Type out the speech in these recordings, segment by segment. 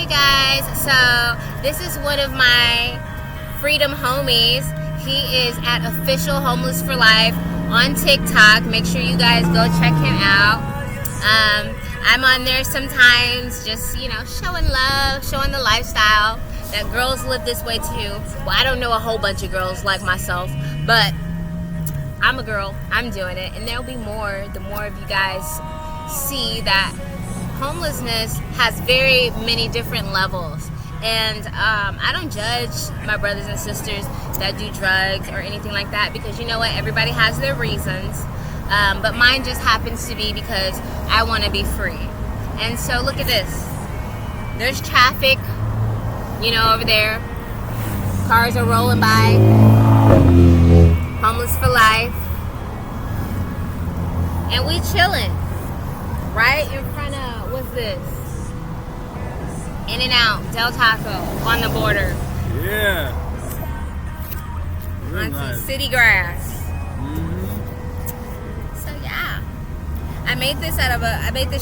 Hey guys, so this is one of my freedom homies. He is at Official Homeless for Life on TikTok. Make sure you guys go check him out. I'm on there sometimes just, showing love, showing the lifestyle that girls live this way too. Well, I don't know a whole bunch of girls like myself, but I'm a girl, I'm doing it, and there'll be more the more of you guys see that homelessness has very many different levels. And I don't judge my brothers and sisters that do drugs or anything like that, because you know what, everybody has their reasons, but mine just happens to be because I want to be free. And so look at this, there's traffic, over there, cars are rolling by, homeless for life, and we chilling right in front of, what's this? In-N-Out, Del Taco, on the border. Yeah. Really on nice. Some city grass. Mm-hmm. So yeah. I made this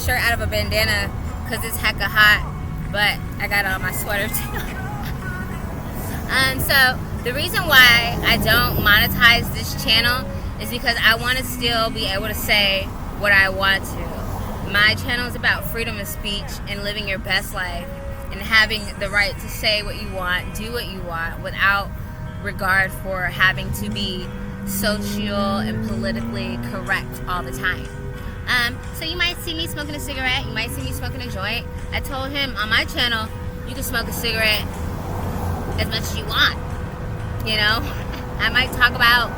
shirt out of a bandana because it's hecka hot, but I got on my sweater too. So the reason why I don't monetize this channel is because I want to still be able to say what I want to. My channel is about freedom of speech and living your best life and having the right to say what you want, do what you want, without regard for having to be social and politically correct all the time. So you might see me smoking a cigarette, you might see me smoking a joint. I told him on my channel, you can smoke a cigarette as much as you want. I might talk about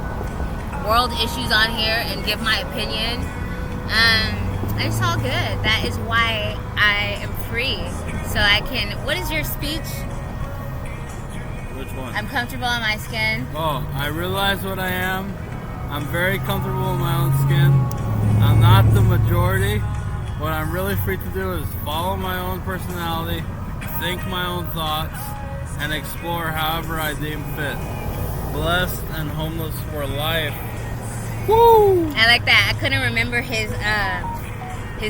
world issues on here and give my opinion. And it's all good. That is why I am free. So I can, what is your speech? Which one? I'm comfortable in my skin. Oh, I realize what I am. I'm very comfortable in my own skin. I'm not the majority. What I'm really free to do is follow my own personality, think my own thoughts, and explore however I deem fit. Blessed and homeless for life. Woo! I like that. I couldn't remember his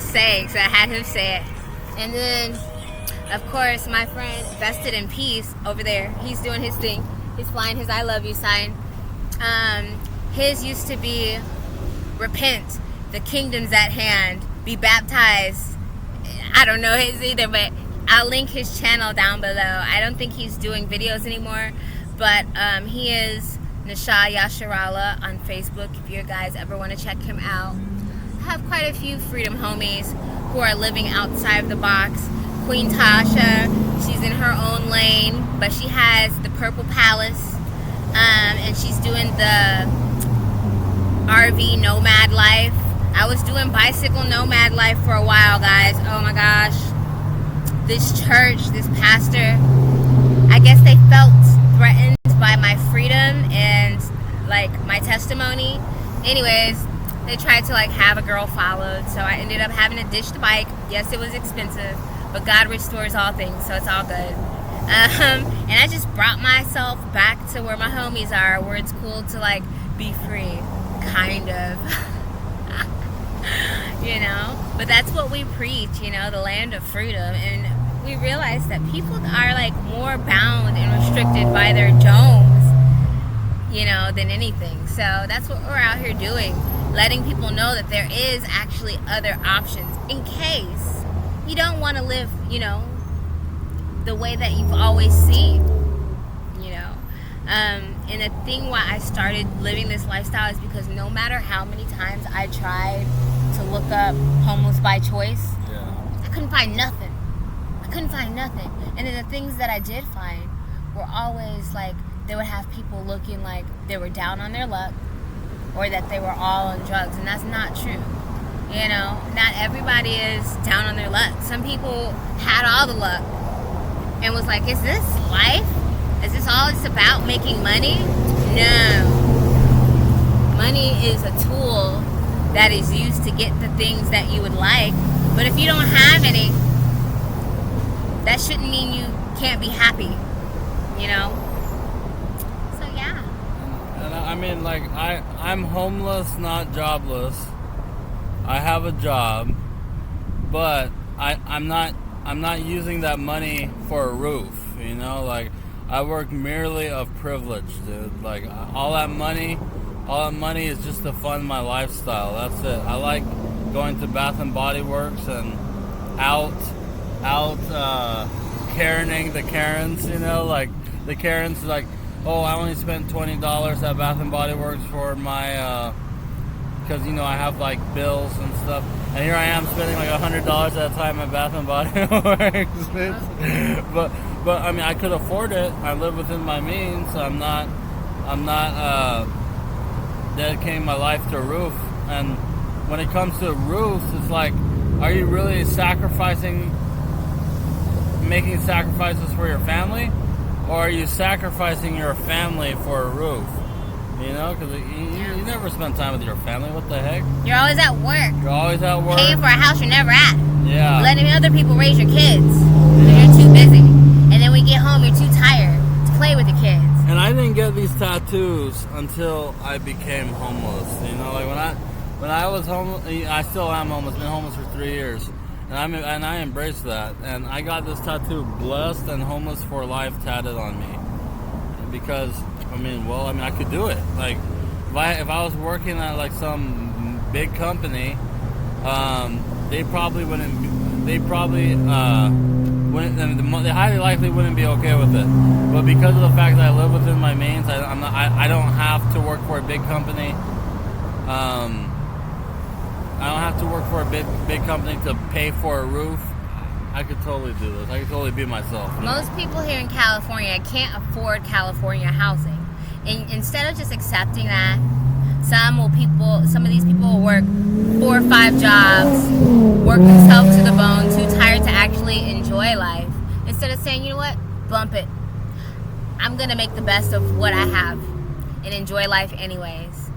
saying, so I had him say it. And then, of course, my friend Vested in Peace over there, he's doing his thing. He's flying his I love you sign. His used to be, repent, the kingdom's at hand, be baptized. I don't know his either, but I'll link his channel down below. I don't think he's doing videos anymore, but he is Nisha Yasharala on Facebook if you guys ever want to check him out. I have quite a few freedom homies who are living outside the box. Queen Tasha, she's in her own lane, but she has the Purple Palace, and she's doing the RV nomad life. I was doing bicycle nomad life for a while, guys. Oh my gosh. This church, this pastor, I guess they felt threatened by my freedom and my testimony. Anyways, they tried to have a girl followed, so I ended up having to ditch the bike. Yes, it was expensive, but God restores all things, so it's all good. And I just brought myself back to where my homies are, where it's cool to be free, kind of. But that's what we preach, the land of freedom. And we realize that people are more bound and restricted by their domes, than anything. So that's what we're out here doing, letting people know that there is actually other options in case you don't want to live, the way that you've always seen, and the thing why I started living this lifestyle is because no matter how many times I tried to look up homeless by choice, I couldn't find nothing. And then the things that I did find were always they would have people looking like they were down on their luck or that they were all on drugs, and that's not true. Not everybody is down on their luck. Some people had all the luck and was like, is this life? Is this all it's about, making money? No. Money is a tool that is used to get the things that you would like. But if you don't have any, that shouldn't mean you can't be happy, So yeah. And I mean, I'm homeless, not jobless. I have a job, but I'm not I'm not using that money for a roof, you know, like I work merely of privilege, dude. Like all that money is just to fund my lifestyle. That's it. I like going to Bath and Body Works and out Karening the Karens, you know, like the Karens like, oh, I only spent $20 at Bath and Body Works for my because, you know, I have like bills and stuff, and here I am spending like $100 at a time at Bath and Body Works. but I mean, I could afford it. I live within my means. I'm not dedicating my life to a roof. And when it comes to roofs, it's like, are you really making sacrifices for your family, or are you sacrificing your family for a roof? You know, because you never spend time with your family. What the heck? You're always at work. You're always at work. Paying for a house you're never at. Yeah. Letting other people raise your kids. You're too busy. And then when you get home, you're too tired to play with the kids. And I didn't get these tattoos until I became homeless. You know, like when I was homeless, I still am homeless. Been homeless for 3 years, and I embrace that. And I got this tattoo, "Blessed and Homeless for Life," tatted on me because I could do it. Like if I was working at like some big company, they probably wouldn't. They highly likely wouldn't be okay with it. But because of the fact that I live within my means, I don't have to work for a big company. I don't have to work for a big company to pay for a roof. I could totally do this. I could totally be myself. Most people here in California can't afford California housing. And instead of just accepting that, some of these people will work 4 or 5 jobs, work themselves to the bone, too tired to actually enjoy life. Instead of saying, you know what, bump it. I'm going to make the best of what I have and enjoy life anyways.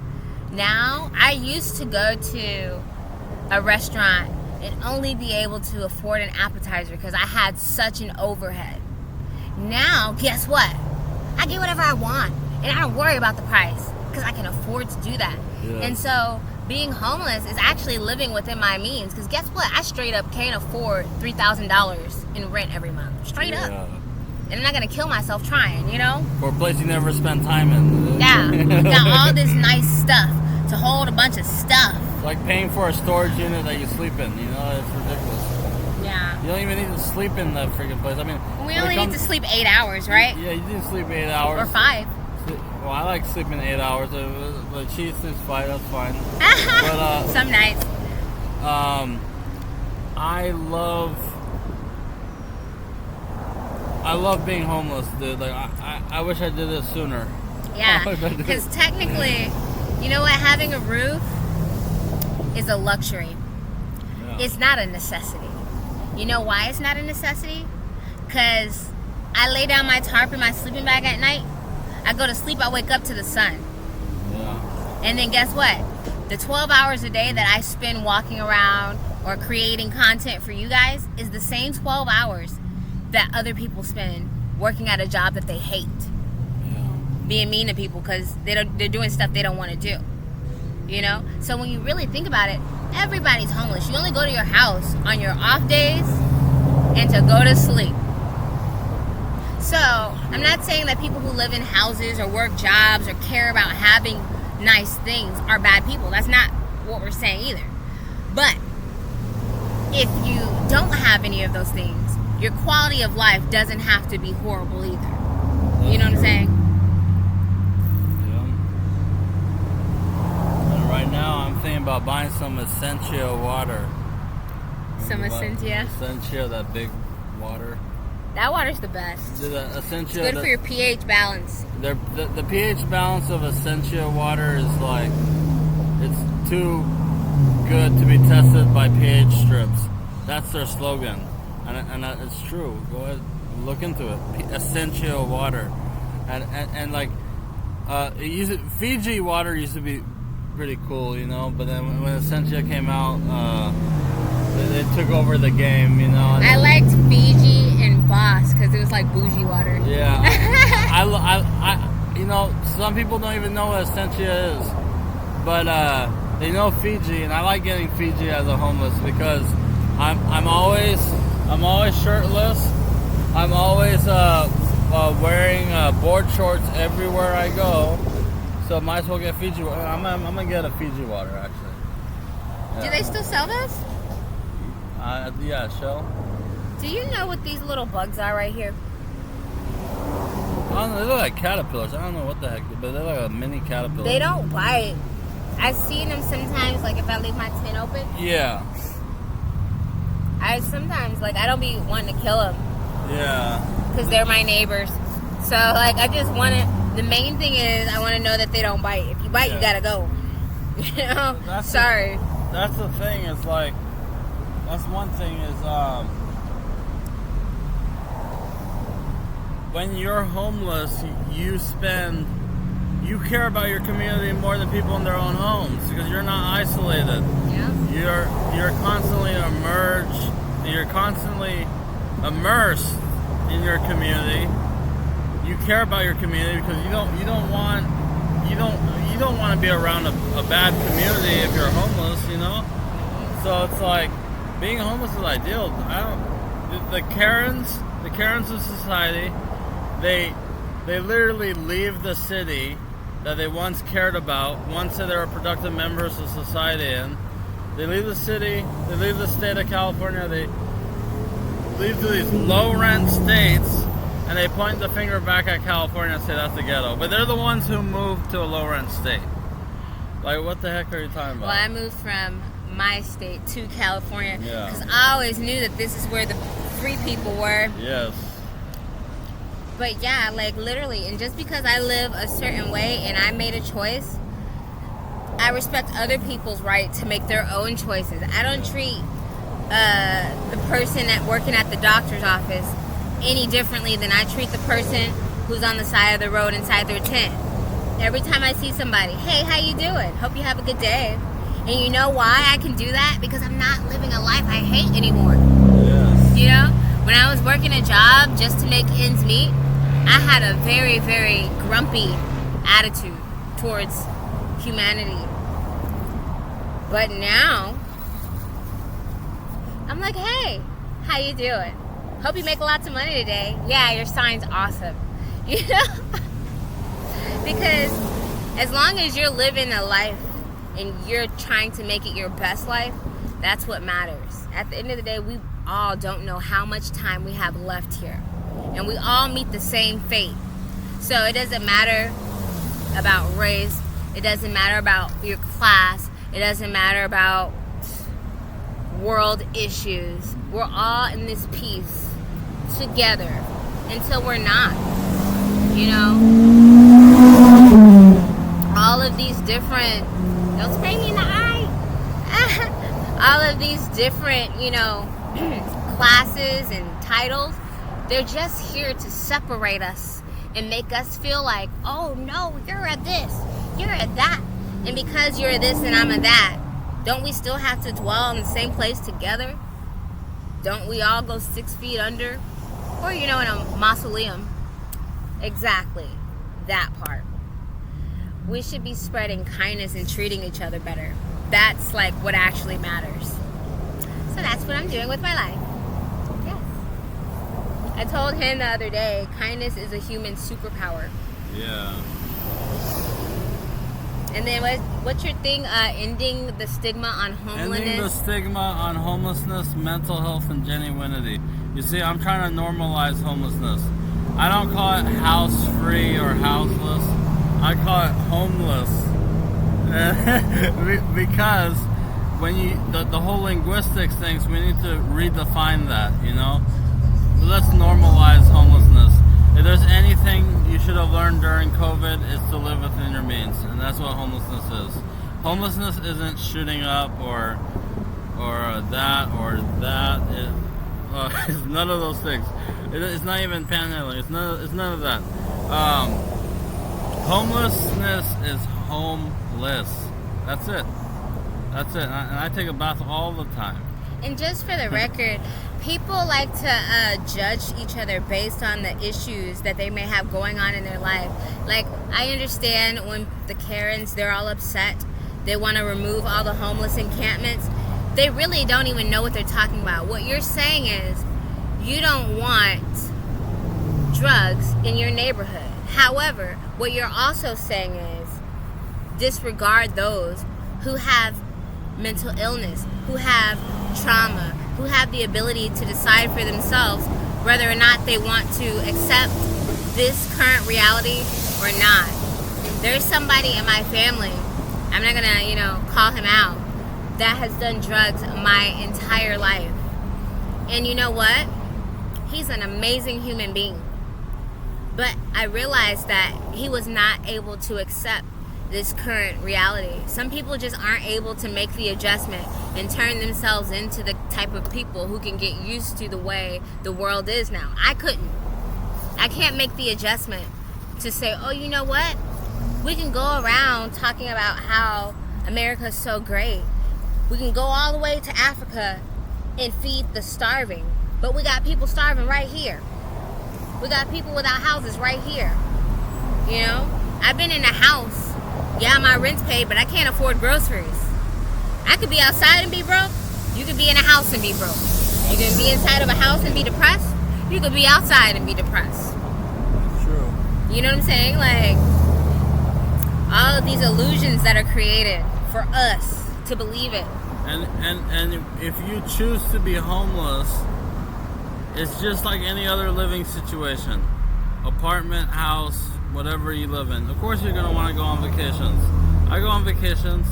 Now, I used to go to a restaurant and only be able to afford an appetizer because I had such an overhead. Now, guess what? I get whatever I want, and I don't worry about the price because I can afford to do that. Yeah. And so being homeless is actually living within my means, because guess what? I straight up can't afford $3,000 in rent every month. Straight up. And I'm not going to kill myself trying, you know? For a place you never spend time in. Yeah. Got all this nice stuff to hold a bunch of stuff. It's like paying for a storage unit that you sleep in, you know? It's ridiculous. Yeah. You don't even need to sleep in that freaking place. I mean, we only need to sleep 8 hours, right? Yeah, you need to sleep 8 hours. Or 5. Well, I like sleeping 8 hours, but she sleeps 5, that's fine. But, some nights. I love being homeless, dude. Like, I wish I did this sooner. Yeah, because technically, you know what? Having a roof is a luxury. Yeah. It's not a necessity. You know why it's not a necessity? Because I lay down my tarp in my sleeping bag at night. I go to sleep, I wake up to the sun. Yeah. And then guess what? The 12 hours a day that I spend walking around or creating content for you guys is the same 12 hours that other people spend working at a job that they hate. Yeah. Being mean to people because they're doing stuff they don't want to do. You know? So when you really think about it, everybody's homeless. You only go to your house on your off days and to go to sleep. So, I'm not saying that people who live in houses or work jobs or care about having nice things are bad people. That's not what we're saying either. But if you don't have any of those things, your quality of life doesn't have to be horrible either. You know what I'm saying? Yeah. And right now, I'm thinking about buying some Essentia water. Some Essentia? Essentia, that big water. That water's the best. Essentia, it's good for your pH balance. The pH balance of Essentia water is like, it's too good to be tested by pH strips. That's their slogan. And it's true. Go ahead, look into it. Essentia water. And like, Fiji water used to be pretty cool, you know, but then when Essentia came out, they took over the game, you know. I liked Fiji and Boss because it was like bougie water. Yeah, I you know, some people don't even know what Essentia is, but they know Fiji, and I like getting Fiji as a homeless because I'm always shirtless. I'm always wearing board shorts everywhere I go. So might as well get Fiji water. I'm gonna get a Fiji water actually. Yeah. Do they still sell those? Yeah, Shell. Do you know what these little bugs are right here? I don't know, they look like caterpillars. I don't know what the heck, but they're like a mini caterpillar. They don't bite. I've seen them sometimes, like if I leave my tent open. Yeah. I sometimes, like, I don't be wanting to kill them. Yeah. Because they're my neighbors. So, like, I just want to, the main thing is I want to know that they don't bite. If you bite, you gotta go. You know? Sorry. That's the thing, is like, that's one thing is, when you're homeless, you care about your community more than people in their own homes because you're not isolated. Yeah. You're constantly immersed in your community. You care about your community because you don't want to be around a bad community if you're homeless, you know? So it's like being homeless is ideal. The Karens of society, they literally leave the city that they once cared about, once they were productive members of society in. They leave the city, they leave the state of California, they leave to these low-rent states, and they point the finger back at California and say that's the ghetto. But they're the ones who moved to a low-rent state. Like, what the heck are you talking about? Well, I moved from my state to California because Yeah. I always knew that this is where the free people were. Yes. But yeah, like literally, and just because I live a certain way and I made a choice, I respect other people's right to make their own choices. I don't treat the person working at the doctor's office any differently than I treat the person who's on the side of the road inside their tent. Every time I see somebody, hey, how you doing? Hope you have a good day. And you know why I can do that? Because I'm not living a life I hate anymore. Yes. You know, when I was working a job just to make ends meet, I had a very, very grumpy attitude towards humanity. But now, I'm like, hey, how you doing? Hope you make lots of money today. Yeah, your sign's awesome. You know? Because as long as you're living a life and you're trying to make it your best life, that's what matters. At the end of the day, we all don't know how much time we have left here. And we all meet the same fate. So it doesn't matter about race. It doesn't matter about your class. It doesn't matter about world issues. We're all in this piece together until we're not. You know? All of these different... Don't spray me in the eye! All of these different, you know, classes and titles, they're just here to separate us and make us feel like, oh no, you're a this, you're a that. And because you're a this and I'm a that, don't we still have to dwell in the same place together? Don't we all go 6 feet under? Or, you know, in a mausoleum. Exactly. That part. We should be spreading kindness and treating each other better. That's like what actually matters. So that's what I'm doing with my life. Yes. I told him the other day, kindness is a human superpower. Yeah. And then what's your thing? Ending the stigma on homelessness? Ending the stigma on homelessness, mental health, and genuinity. You see, I'm trying to normalize homelessness. I don't call it house-free or houseless. I call it homeless. Because when the whole linguistics things, we need to redefine that, you know? Let's normalize homelessness. If there's anything you should have learned during COVID, it's to live within your means, and that's what homelessness is. Homelessness isn't shooting up or that or that. It's none of those things. It's not even panhandling. It's none of that. Homelessness is homeless. That's it. And I take a bath all the time. And just for the record, people like to judge each other based on the issues that they may have going on in their life. Like, I understand when the Karens, they're all upset. They want to remove all the homeless encampments. They really don't even know what they're talking about. What you're saying is, you don't want drugs in your neighborhood. However, what you're also saying is disregard those who have mental illness, who have trauma, who have the ability to decide for themselves whether or not they want to accept this current reality or not. There's somebody in my family, I'm not gonna, call him out, that has done drugs my entire life. And you know what? He's an amazing human being. But I realized that he was not able to accept this current reality. Some people just aren't able to make the adjustment and turn themselves into the type of people who can get used to the way the world is now. I couldn't. I can't make the adjustment to say, oh, you know what? We can go around talking about how America's so great. We can go all the way to Africa and feed the starving. But we got people starving right here. We got people without houses right here. I've been in a house. Yeah, my rent's paid, but I can't afford groceries. I could be outside and be broke. You could be in a house and be broke. You can be inside of a house and be depressed. You could be outside and be depressed. True. You know what I'm saying? Like, all of these illusions that are created for us to believe it. And if you choose to be homeless, it's just like any other living situation. Apartment, house, whatever you live in. Of course you're going to want to go on vacations. I go on vacations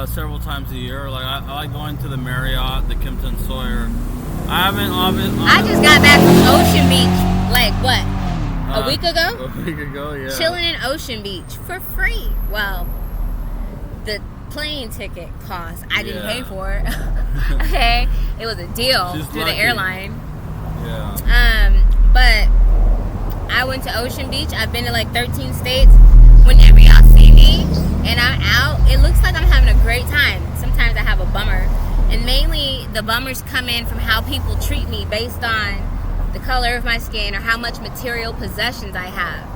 several times a year. Like I like going to the Marriott, the Kimpton Sawyer. I just got back from Ocean Beach, like what? A week ago? A week ago, yeah. Chilling in Ocean Beach for free. Well, the plane ticket cost, I didn't pay for it. Okay? It was a deal through the airline. Yeah. But I went to Ocean Beach. I've been to like 13 states. Whenever y'all see me and I'm out, it looks like I'm having a great time. Sometimes I have a bummer. And mainly the bummers come in from how people treat me based on the color of my skin or how much material possessions I have.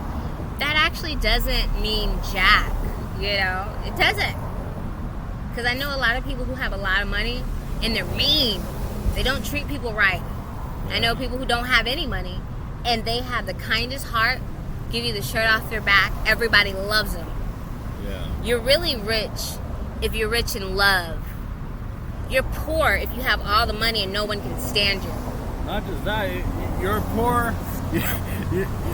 That actually doesn't mean jack, It doesn't. Because I know a lot of people who have a lot of money and they're mean. They don't treat people right. I know people who don't have any money and they have the kindest heart, give you the shirt off their back. Everybody loves them. Yeah. You're really rich if you're rich in love. You're poor if you have all the money and no one can stand you. Not just that, you're poor.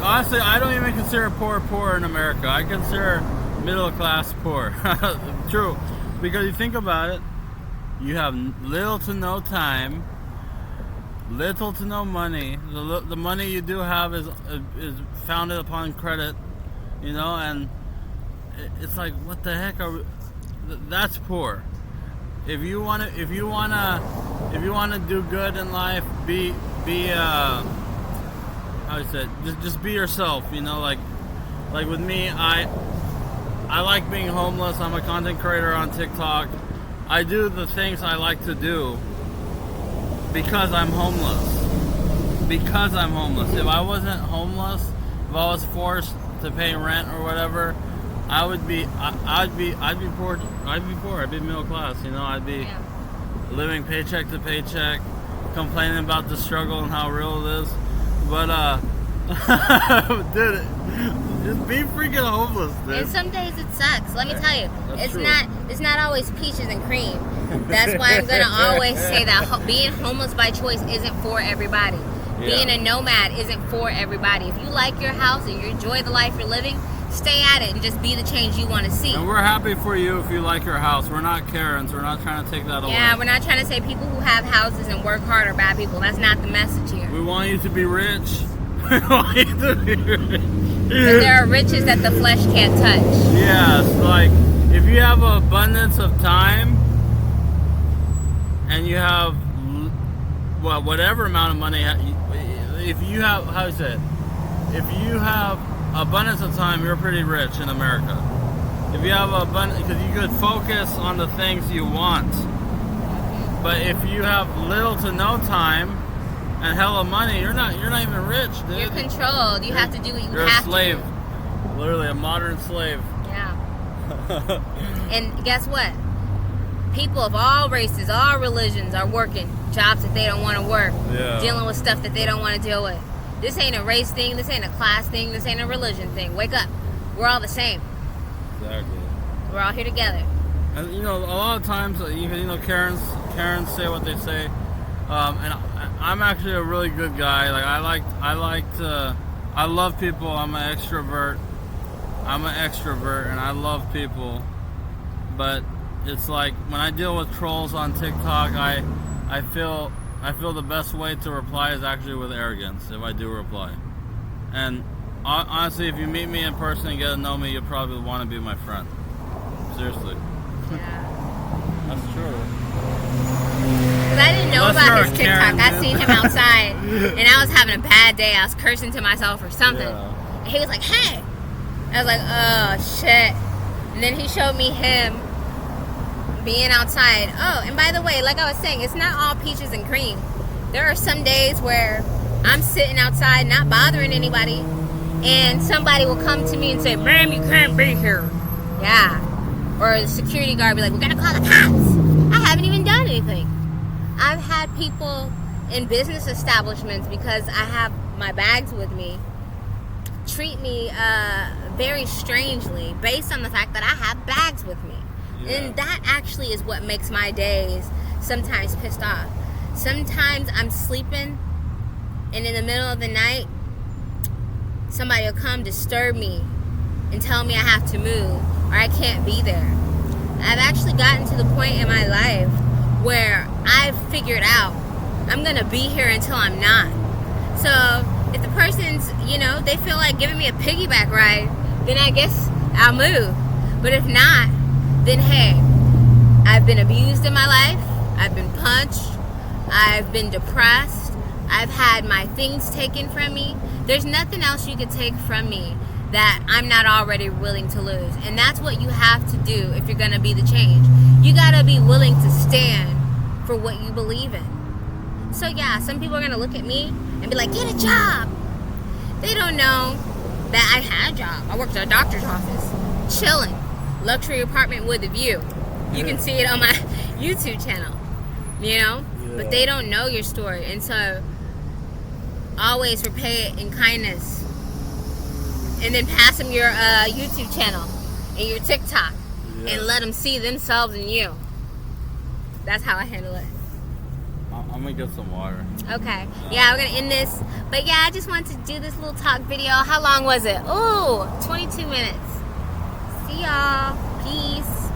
Honestly, I don't even consider poor in America. I consider middle class poor. True. Because you think about it, you have little to no time, little to no money. The money you do have is founded upon credit, and it's like, what the heck are we? That's poor. If you wanna do good in life, be how do you say it? Just be yourself. Like with me, I like being homeless. I'm a content creator on TikTok. I do the things I like to do because I'm homeless. If I wasn't homeless, if I was forced to pay rent or whatever, I'd be poor. I'd be middle class. I'd be living paycheck to paycheck, complaining about the struggle and how real it is. But dude, just be freaking homeless, dude. And some days it sucks. Let me tell you, it's not always peaches and cream. That's why I'm gonna always say that being homeless by choice isn't for everybody. Yeah. Being a nomad isn't for everybody. If you like your house and you enjoy the life you're living, stay at it and just be the change you want to see. And we're happy for you if you like your house. We're not Karens. We're not trying to take that away. Yeah, we're not trying to say people who have houses and work hard are bad people. That's not the message here. We want you to be rich. We want you to be rich. But there are riches that the flesh can't touch. Yes, like if you have an abundance of time and you have whatever amount of money, if you have, how do you say it? If you have abundance of time, you're pretty rich in America. If you have abundance, because you could focus on the things you want. But if you have little to no time and hella money, you're not even rich, dude. You're controlled. You have to do what you have to. You're a slave. Literally a modern slave. Yeah. And guess what? People of all races, all religions are working jobs that they don't want to work, Yeah. dealing with stuff that they don't want to deal with. This ain't a race thing. This ain't a class thing. This ain't a religion thing. Wake up. We're all the same. Exactly. We're all here together. And a lot of times, even Karens say what they say, and I'm actually a really good guy. Like I love people. I'm an extrovert, and I love people. But it's like when I deal with trolls on TikTok, I feel the best way to reply is actually with arrogance. If I do reply, and honestly, if you meet me in person and get to know me, you'll probably want to be my friend. Seriously. Yeah. That's true. Because I didn't know Unless about you're his a TikTok. Karen, I dude. seen him outside, and I was having a bad day. I was cursing to myself or something. Yeah. And he was like, "Hey." I was like, "Oh, shit." And then he showed me him being outside. Oh, and by the way, like I was saying, it's not all peaches and cream. There are some days where I'm sitting outside not bothering anybody, and somebody will come to me and say, "Ma'am, you can't be here." Yeah. Or the security guard be like, "We're gonna call the cops." I haven't even done anything. I've had people in business establishments, because I have my bags with me, treat me very strangely based on the fact that I have bags with me. Yeah. And that actually is what makes my days sometimes pissed off. Sometimes I'm sleeping, and in the middle of the night, somebody will come disturb me and tell me I have to move or I can't be there. I've actually gotten to the point in my life where I've figured out I'm going to be here until I'm not. So if the person's, they feel like giving me a piggyback ride, then I guess I'll move. But if not, then hey, I've been abused in my life. I've been punched. I've been depressed. I've had my things taken from me. There's nothing else you could take from me that I'm not already willing to lose. And that's what you have to do if you're going to be the change. You got to be willing to stand for what you believe in. So yeah, some people are going to look at me and be like, "Get a job." They don't know that I had a job. I worked at a doctor's office, chilling, luxury apartment with a view. You can see it on my YouTube channel, Yeah. But they don't know your story. And so always repay it in kindness. And then pass them your YouTube channel and your TikTok, and let them see themselves in you. That's how I handle it. I'm gonna get some water. Okay. Yeah, we're going to end this. But yeah, I just wanted to do this little talk video. How long was it? Ooh, 22 minutes. See y'all. Peace.